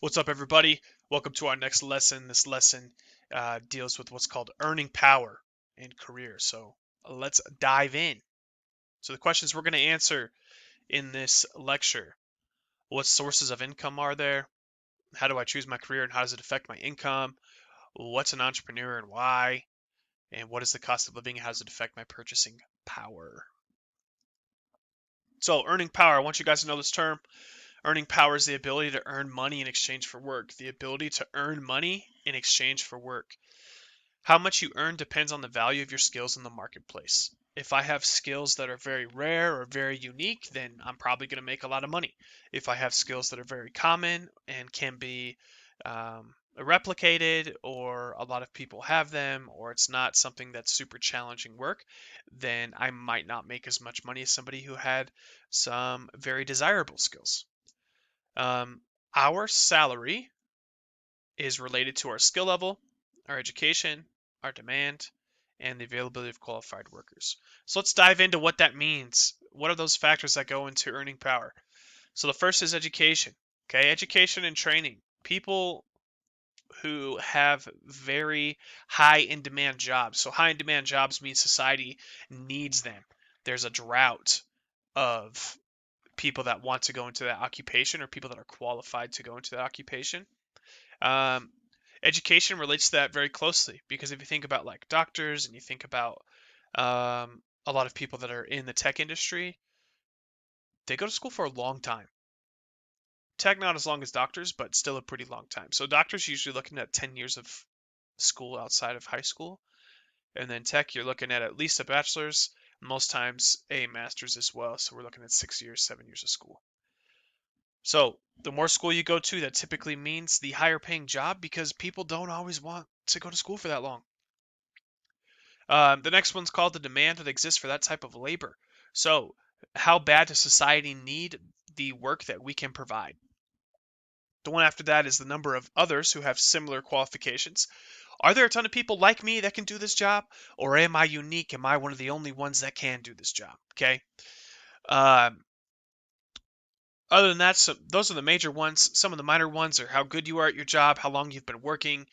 What's up, everybody? Welcome to our next lesson. This lesson deals with what's called earning power in career. So let's dive in. So the questions we're going to answer in this lecture: what sources of income are there? How do I choose my career and how does it affect my income? What's an entrepreneur and why? And what is the cost of living and how does it affect my purchasing power? So earning power, I want you guys to know this term. Earning power is the ability to earn money in exchange for work. The ability to earn money in exchange for work. How much you earn depends on the value of your skills in the marketplace. If I have skills that are very rare or very unique, then I'm probably going to make a lot of money. If I have skills that are very common and can be replicated, or a lot of people have them, or it's not something that's super challenging work, then I might not make as much money as somebody who had some very desirable skills. Um, our salary is related to our skill level, our education, our demand, and the availability of qualified workers. So let's dive into what that means. What are those factors that go into earning power? So the first is education. Okay, education and training. People who have very high in demand jobs. So high in demand jobs means society needs them. There's a drought of people that want to go into that occupation or people that are qualified to go into that occupation. Um, Education relates to that very closely because if you think about like doctors and you think about a lot of people that are in the tech industry, they go to school for a long time. Tech not as long as doctors, but still a pretty long time. So doctors usually looking at 10 years of school outside of high school, and then tech you're looking at least a bachelor's, most times a master's as well. So we're looking at 6 years, 7 years of school. So the more school you go to, that typically means the higher paying job because people don't always want to go to school for that long. The next one's called the demand that exists for that type of labor. So, how bad does society need the work that we can provide? The one after that is the number of others who have similar qualifications. Are there a ton of people like me that can do this job? Or am I unique? Am I one of the only ones that can do this job? Okay. Um, Other than that, so those are the major ones. Some of the minor ones are how good you are at your job, how long you've been working,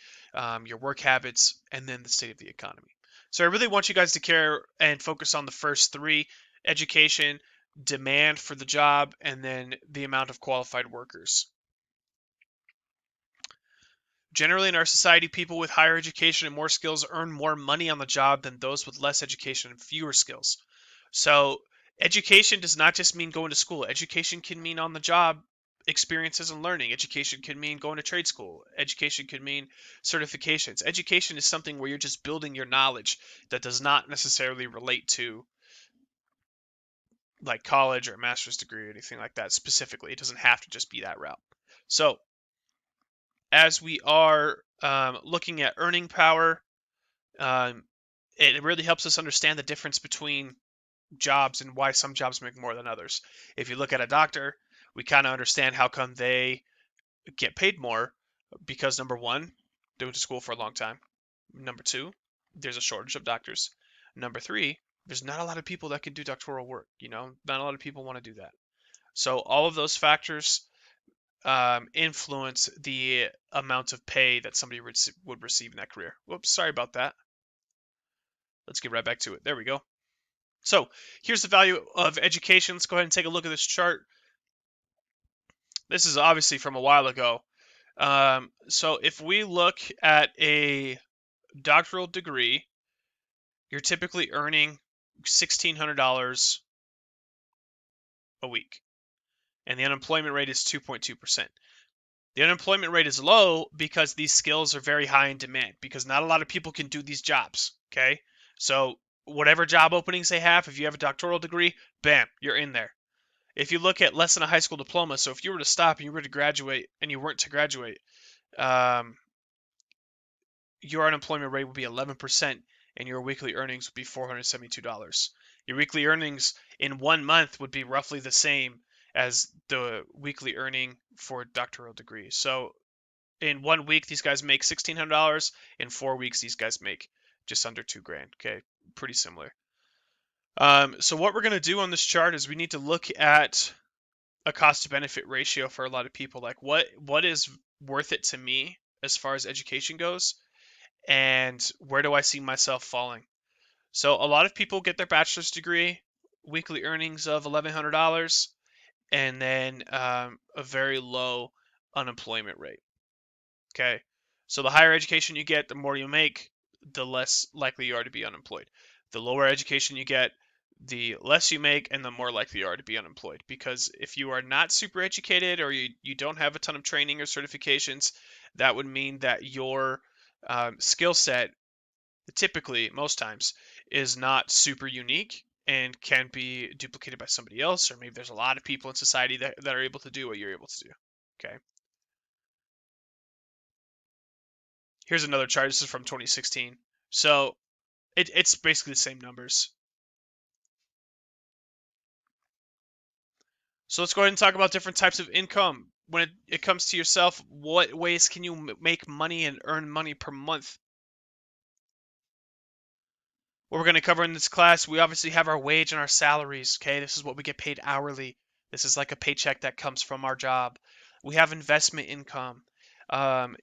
your work habits, and then the state of the economy. So I really want you guys to care and focus on the first three: education, demand for the job, and then the amount of qualified workers. Generally, in our society, people with higher education and more skills earn more money on the job than those with less education and fewer skills. So, education does not just mean going to school. Education can mean on the job experiences and learning. Education can mean going to trade school. Education can mean certifications. Education is something where you're just building your knowledge that does not necessarily relate to like college or a master's degree or anything like that specifically. It doesn't have to just be that route. So, as we are looking at earning power, um, it really helps us understand the difference between jobs and why some jobs make more than others. If you look at a doctor, we kind of understand how come they get paid more because number one, they went to school for a long time. Number two, there's a shortage of doctors. Number three, there's not a lot of people that can do doctoral work. Not a lot of people want to do that. So all of those factors influence the amount of pay that somebody would receive in that career. Whoops, sorry about that. Let's get right back to it. There we go. So here's the value of education. Let's go ahead and take a look at this chart. This is obviously from a while ago. So if we look at a doctoral degree, you're typically earning $1,600 a week, and the unemployment rate is 2.2%. The unemployment rate is low because these skills are very high in demand because not a lot of people can do these jobs. Okay, so whatever job openings they have, if you have a doctoral degree, bam, you're in there. If you look at less than a high school diploma, so if you were to stop and you were to graduate and you weren't to graduate, um, your unemployment rate would be 11% and your weekly earnings would be $472. Your weekly earnings in 1 month would be roughly the same as the weekly earning for a doctoral degree. So in 1 week, these guys make $1,600. In 4 weeks, these guys make just under $2,000. Okay, pretty similar. So what we're going to do on this chart is we need to look at a cost to benefit ratio for a lot of people. Like what is worth it to me as far as education goes, and where do I see myself falling? So a lot of people get their bachelor's degree, weekly earnings of $1,100, and then a very low unemployment rate. Okay, so the higher education you get, the more you make, the less likely you are to be unemployed. The lower education you get, the less you make, and the more likely you are to be unemployed. Because if you are not super educated, or you don't have a ton of training or certifications, that would mean that your skill set, typically, most times, is not super unique and can be duplicated by somebody else, or maybe there's a lot of people in society that are able to do what you're able to do. Okay. Here's another chart. This is from 2016. So it's basically the same numbers. So let's go ahead and talk about different types of income. When it comes to yourself, what ways can you make money and earn money per month? What we're going to cover in this class, we obviously have our wage and our salaries. Okay, this is what we get paid hourly. This is like a paycheck that comes from our job. We have investment income.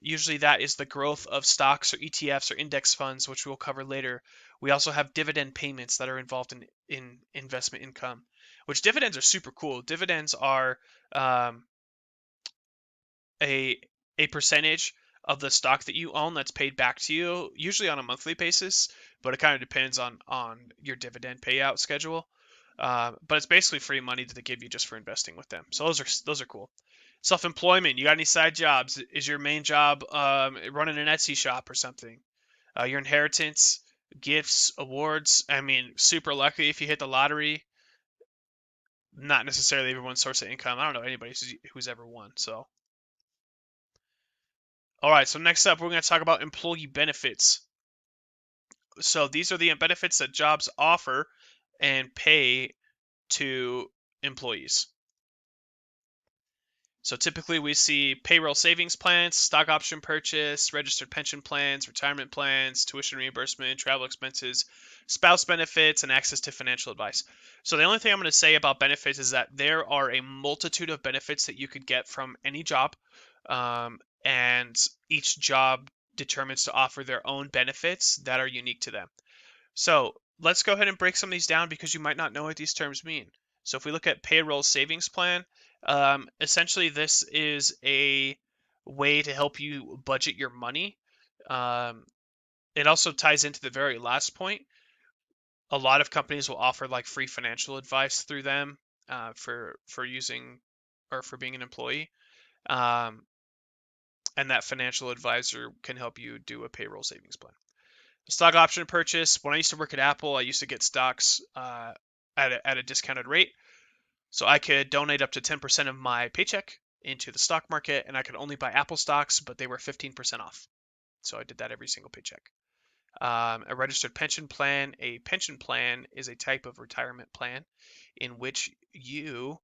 Usually that is the growth of stocks or ETFs or index funds, which we'll cover later. We also have dividend payments that are involved in investment income, which dividends are super cool. Dividends are um, a a percentage of the stock that you own that's paid back to you, usually on a monthly basis, but it kind of depends on your dividend payout schedule. But it's basically free money that they give you just for investing with them. So those are cool. Self-employment. You got any side jobs? Is your main job running an Etsy shop or something? Your inheritance, gifts, awards. I mean, super lucky if you hit the lottery. Not necessarily everyone's source of income. I don't know anybody who's ever won. So all right, so next up, we're going to talk about employee benefits. So these are the benefits that jobs offer and pay to employees. So typically we see payroll savings plans, stock option purchase, registered pension plans, retirement plans, tuition reimbursement, travel expenses, spouse benefits, and access to financial advice. So the only thing I'm going to say about benefits is that there are a multitude of benefits that you could get from any job, and each job determines to offer their own benefits that are unique to them. So let's go ahead and break some of these down because you might not know what these terms mean. So if we look at payroll savings plan, essentially this is a way to help you budget your money. Um, it also ties into the very last point. A lot of companies will offer like free financial advice through them for using or for being an employee. Um, and that financial advisor can help you do a payroll savings plan. Stock option purchase. When I used to work at Apple, I used to get stocks at a discounted rate. So I could donate up to 10% of my paycheck into the stock market, and I could only buy Apple stocks, but they were 15% off. So I did that every single paycheck. A registered pension plan. A pension plan is a type of retirement plan in which you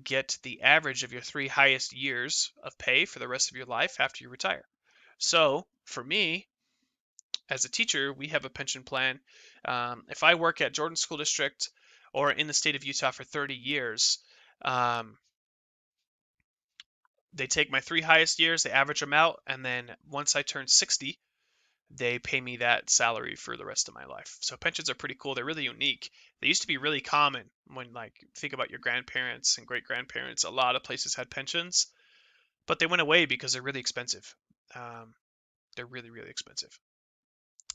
get the average of your 3 highest years of pay for the rest of your life after you retire. So for me, as a teacher, we have a pension plan. If I work at Jordan School District or in the state of Utah for 30 years, um, they take my 3 highest years, they average them out, and then once I turn 60, they pay me that salary for the rest of my life. So pensions are pretty cool. They're really unique. They used to be really common when, like, think about your grandparents and great grandparents. A lot of places had pensions, but they went away because they're really expensive. Um, they're really, really expensive.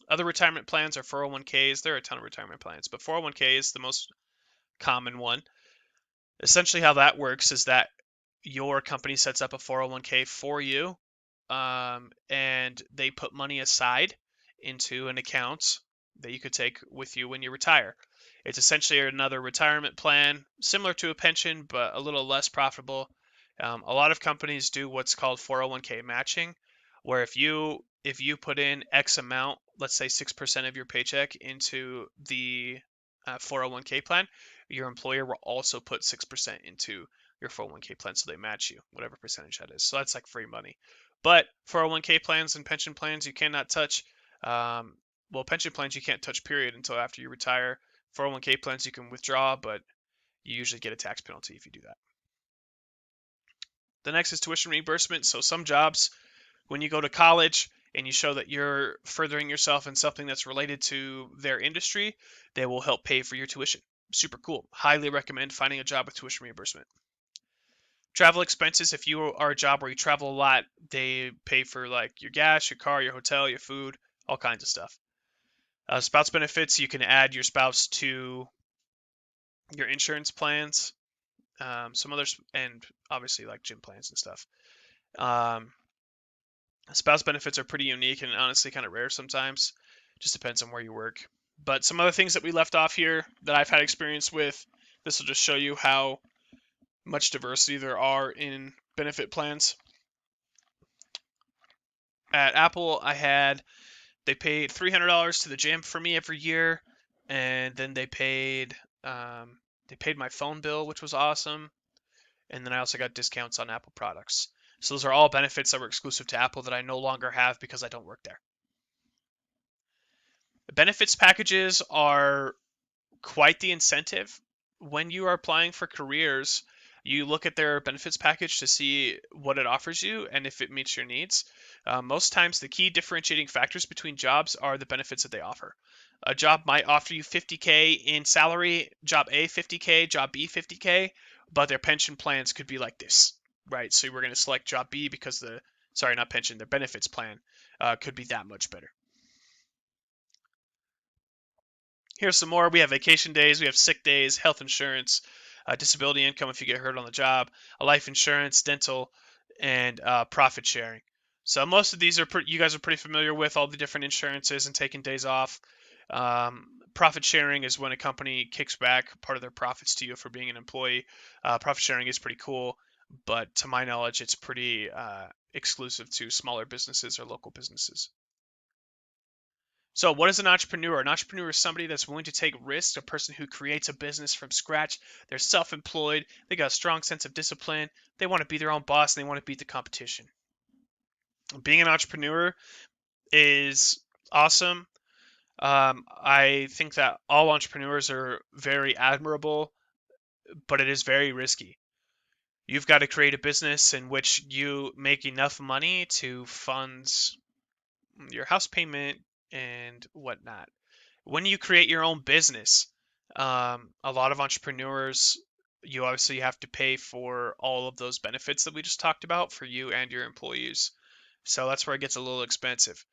Other retirement plans are 401ks. There are a ton of retirement plans, but 401k is the most common one. Essentially, how that works is that your company sets up a 401k for you, and they put money aside into an account that you could take with you when you retire. It's essentially another retirement plan, similar to a pension, but a little less profitable. A lot of companies do what's called 401k matching, where if you put in X amount, let's say 6% of your paycheck into the 401k plan, your employer will also put 6% into your 401k plan, so they match you whatever percentage that is. So that's like free money. But 401k plans and pension plans you cannot touch. Um, well, pension plans you can't touch period until after you retire. 401k plans you can withdraw, but you usually get a tax penalty if you do that. The next is tuition reimbursement. So some jobs, when you go to college and you show that you're furthering yourself in something that's related to their industry, they will help pay for your tuition. Super cool. Highly recommend finding a job with tuition reimbursement. Travel expenses, if you are a job where you travel a lot, they pay for like your gas, your car, your hotel, your food, all kinds of stuff. Spouse benefits, you can add your spouse to your insurance plans, some others, and obviously like gym plans and stuff. Um, Spouse benefits are pretty unique and honestly kind of rare sometimes. Just depends on where you work. But some other things that we left off here that I've had experience with, this will just show you how much diversity there are in benefit plans. At Apple, they paid $300 to the gym for me every year, and then they paid my phone bill, which was awesome, and then I also got discounts on Apple products. So those are all benefits that were exclusive to Apple that I no longer have because I don't work there. The benefits packages are quite the incentive. When you are applying for careers, you look at their benefits package to see what it offers you and if it meets your needs. Most times, the key differentiating factors between jobs are the benefits that they offer. A job might offer you 50K in salary, job A 50K, job B 50K, but their pension plans could be like this, right? So we're going to select job B because not pension, their benefits plan could be that much better. Here's some more. We have vacation days, we have sick days, health insurance, disability income if you get hurt on the job, a life insurance, dental, and profit sharing. So most of these you guys are pretty familiar with all the different insurances and taking days off. Profit sharing is when a company kicks back part of their profits to you for being an employee. Profit sharing is pretty cool, but to my knowledge, it's pretty exclusive to smaller businesses or local businesses. So, what is an entrepreneur? An entrepreneur is somebody that's willing to take risks, a person who creates a business from scratch. They're self employed, they got a strong sense of discipline, they want to be their own boss, and they want to beat the competition. Being an entrepreneur is awesome. I think that all entrepreneurs are very admirable, but it is very risky. You've got to create a business in which you make enough money to fund your house payment and whatnot. When you create your own business, a lot of entrepreneurs, you obviously have to pay for all of those benefits that we just talked about for you and your employees. So that's where it gets a little expensive.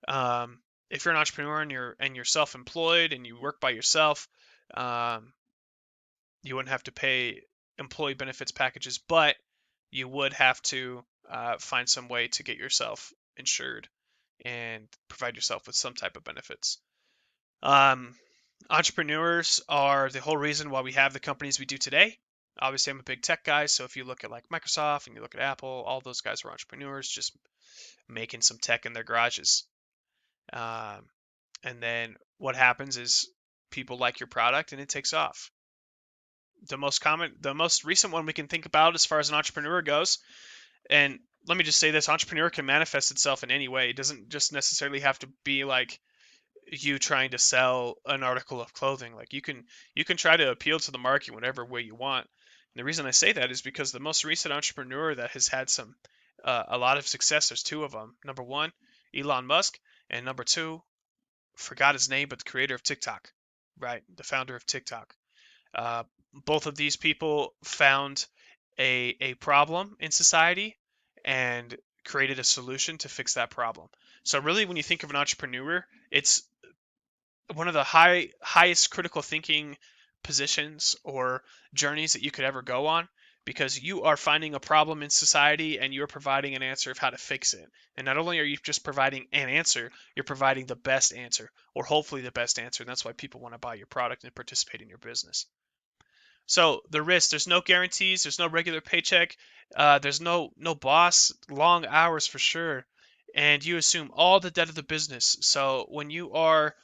Um, if you're an entrepreneur and you're self-employed and you work by yourself, um, you wouldn't have to pay employee benefits packages, but you would have to find some way to get yourself insured and provide yourself with some type of benefits. Um, Entrepreneurs are the whole reason why we have the companies we do today. Obviously, I'm a big tech guy, so if you look at like Microsoft and you look at Apple, all those guys were entrepreneurs just making some tech in their garages. Um, and then what happens is people like your product and it takes off. The most recent one we can think about as far as an entrepreneur goes, and let me just say this: entrepreneur can manifest itself in any way. It doesn't just necessarily have to be like you trying to sell an article of clothing. Like you can try to appeal to the market whatever way you want. And the reason I say that is because the most recent entrepreneur that has had a lot of success, there's two of them. Number one, Elon Musk, and number two, forgot his name, but the creator of TikTok, right? The founder of TikTok. Uh, Both of these people found a problem in society and created a solution to fix that problem. So really, when you think of an entrepreneur, it's one of the highest critical thinking positions or journeys that you could ever go on, because you are finding a problem in society and you're providing an answer of how to fix it. And not only are you just providing an answer, you're providing the best answer, or hopefully the best answer. And that's why people want to buy your product and participate in your business. So the risk, there's no guarantees, there's no regular paycheck, there's no boss, long hours for sure, and you assume all the debt of the business. So when you are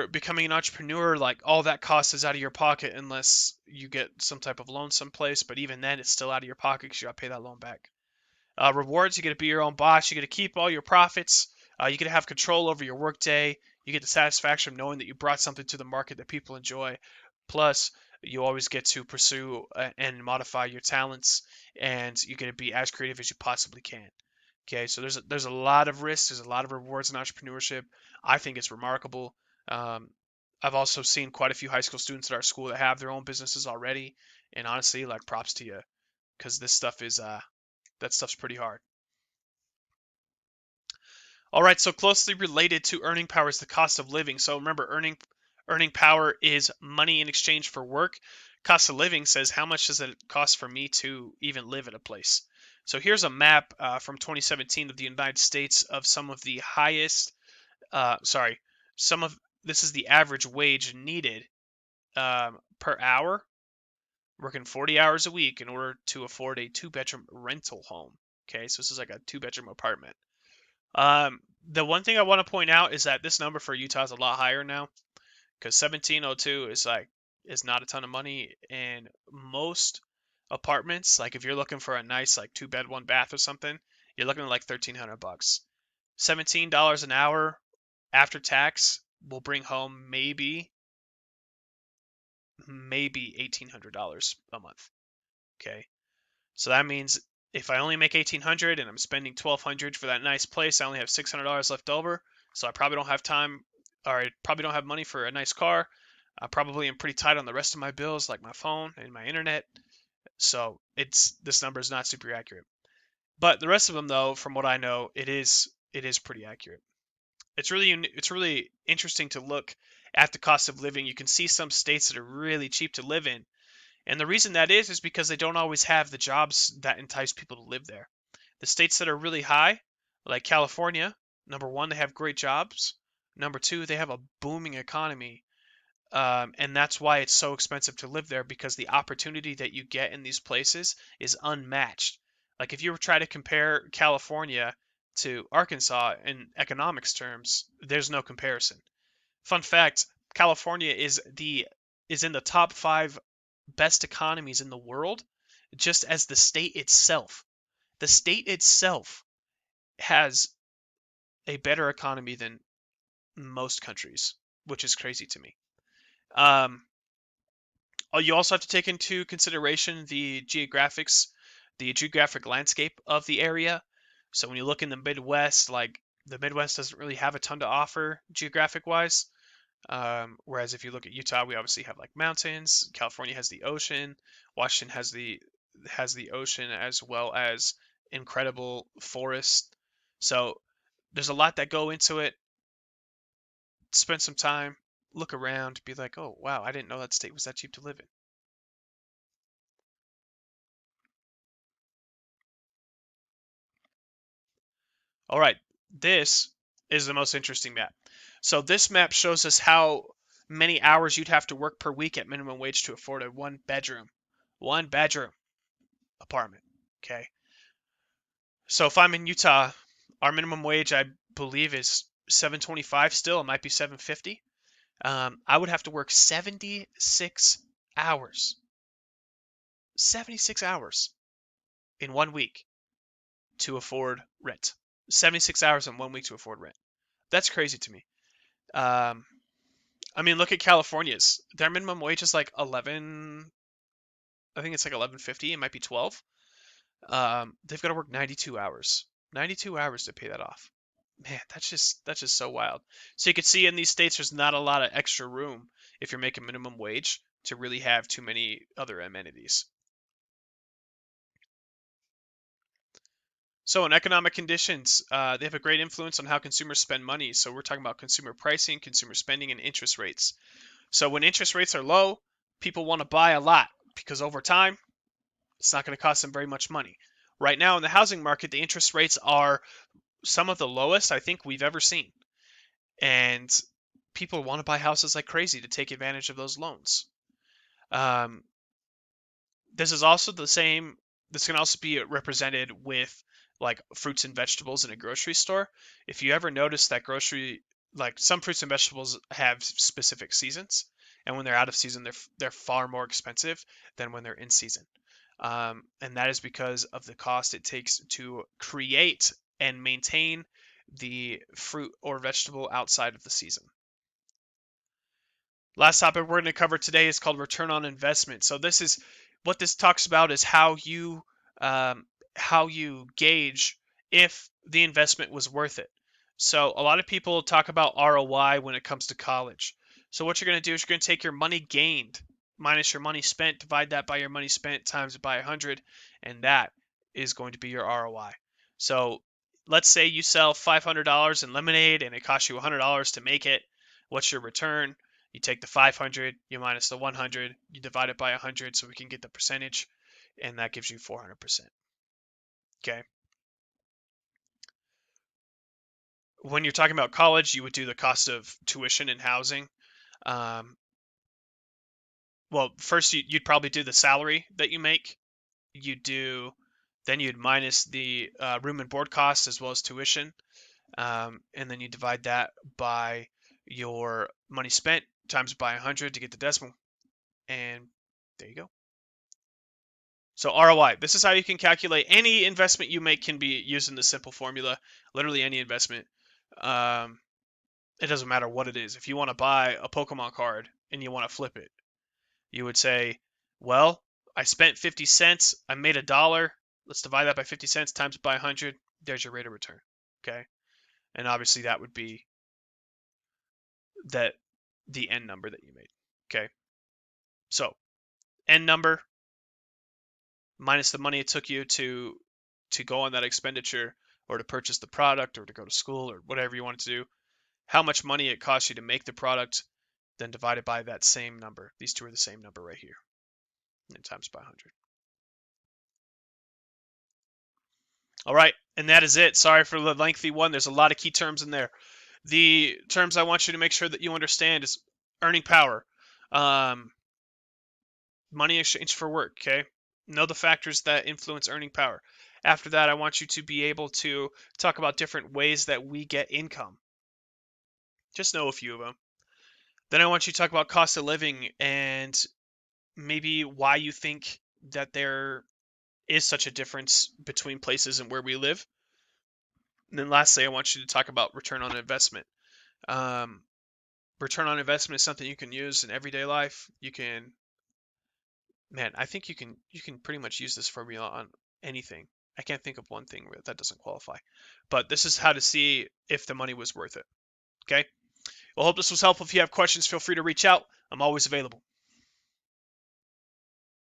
becoming an entrepreneur, like all that cost is out of your pocket unless you get some type of loan someplace. But even then, it's still out of your pocket because you got to pay that loan back. Rewards, you get to be your own boss. You get to keep all your profits. You get to have control over your workday. You get the satisfaction of knowing that you brought something to the market that people enjoy. Plus, You always get to pursue and modify your talents, and you get to be as creative as you possibly can. Okay, so there's a lot of risks, there's a lot of rewards in entrepreneurship. I think it's remarkable. Um, I've also seen quite a few high school students at our school that have their own businesses already, and honestly, like props to you, because this stuff is that stuff's pretty hard. All right, so closely related to earning power is the cost of living. So remember, earning power is money in exchange for work. Cost of living says how much does it cost for me to even live at a place. So here's a map from 2017 of the United States of some of the highest. Sorry, some of this is the average wage needed per hour, working 40 hours a week in order to afford a two-bedroom rental home. Okay, so this is like a two-bedroom apartment. The one thing I want to point out is that this number for Utah is a lot higher now because 1702 is not a ton of money, and most apartments, like if you're looking for a nice like two bed one bath or something, you're looking at like $1,300. $17 an hour after tax will bring home maybe $1,800 a month. Okay, so that means if I only make 1,800 and I'm spending 1,200 for that nice place, I only have $600 left over. So I probably don't have time, or I probably don't have money for a nice car. I probably am pretty tight on the rest of my bills, like my phone and my internet. So this number is not super accurate. But the rest of them, though, from what I know, it is pretty accurate. It's really interesting to look at the cost of living. You can see some states that are really cheap to live in, and the reason that is because they don't always have the jobs that entice people to live there. The states that are really high, like California, number one, they have great jobs. Number two, they have a booming economy. And that's why it's so expensive to live there, because the opportunity that you get in these places is unmatched. Like if you were trying to compare California to Arkansas in economics terms, there's no comparison. Fun fact, California is in the top 5 best economies in the world, just as the state itself. The state itself has a better economy than most countries, which is crazy to me. Um, you also have to take into consideration the geographic landscape of the area. So when you look in the Midwest, like the Midwest doesn't really have a ton to offer geographic wise. Whereas if you look at Utah, we obviously have like mountains. California has the ocean. Washington has the ocean as well as incredible forest. So there's a lot that go into it. Spend some time, look around, be like, oh wow, I didn't know that state was that cheap to live in. All right, this is the most interesting map. So this map shows us how many hours you'd have to work per week at minimum wage to afford a one bedroom apartment. Okay. So if I'm in Utah, our minimum wage I believe is 725 still. It might be 750. I would have to work 76 hours. 76 hours in 1 week to afford rent. 76 hours in 1 week to afford rent. That's crazy to me. Um, I mean, look at California's. Their minimum wage is like 11. I think it's like 11.50. It might be 12. They've got to work 92 hours. 92 hours to pay that off. Man, that's just so wild. So you can see in these states, there's not a lot of extra room if you're making minimum wage to really have too many other amenities. So in economic conditions, they have a great influence on how consumers spend money. So we're talking about consumer pricing, consumer spending, and interest rates. So when interest rates are low, people want to buy a lot because over time, it's not going to cost them very much money. Right now in the housing market, the interest rates are some of the lowest I think we've ever seen. And people want to buy houses like crazy to take advantage of those loans. Um, this is also the same. This can also be represented with like fruits and vegetables in a grocery store. If you ever notice that like some fruits and vegetables have specific seasons, and when they're out of season, they're far more expensive than when they're in season. And that is because of the cost it takes to create and maintain the fruit or vegetable outside of the season. Last topic we're going to cover today is called return on investment. So this is what this talks about is um, how you gauge if the investment was worth it. So a lot of people talk about ROI when it comes to college. So what you're going to do is you're going to take your money gained minus your money spent, divide that by your money spent, times it by 100, and that is going to be your ROI. So let's say you sell $500 in lemonade and it costs you $100 to make it. What's your return? You take the 500, you minus the 100, you divide it by 100 so we can get the percentage, and that gives you 400%. Okay. When you're talking about college, you would do the cost of tuition and housing. Um, well, first you'd probably do the salary that you make. You do, then you'd minus the room and board costs as well as tuition, and then you divide that by your money spent times by 100 to get the decimal, and there you go. So ROI, this is how you can calculate any investment you make can be using the simple formula. Literally any investment. Um, it doesn't matter what it is. If you want to buy a Pokemon card and you want to flip it, you would say, well, I spent 50 cents. I made $1. Let's divide that by 50 cents times by 100. There's your rate of return. Okay. And obviously that would be that the end number that you made. Okay. So end number minus the money it took you to go on that expenditure or to purchase the product or to go to school or whatever you wanted to do, how much money it costs you to make the product, then divided by that same number. These two are the same number right here, and times by 100. All right, and that is it. Sorry for the lengthy one. There's a lot of key terms in there. The terms I want you to make sure that you understand is earning power, um, money exchange for work, okay? Know the factors that influence earning power. After that, I want you to be able to talk about different ways that we get income. Just know a few of them. Then I want you to talk about cost of living and maybe why you think that there is such a difference between places and where we live. And then lastly, I want you to talk about return on investment. Um, return on investment is something you can use in everyday life. You can, man, I think you can pretty much use this formula on anything. I can't think of one thing where that doesn't qualify. But this is how to see if the money was worth it. Okay? Well, hope this was helpful. If you have questions, feel free to reach out. I'm always available.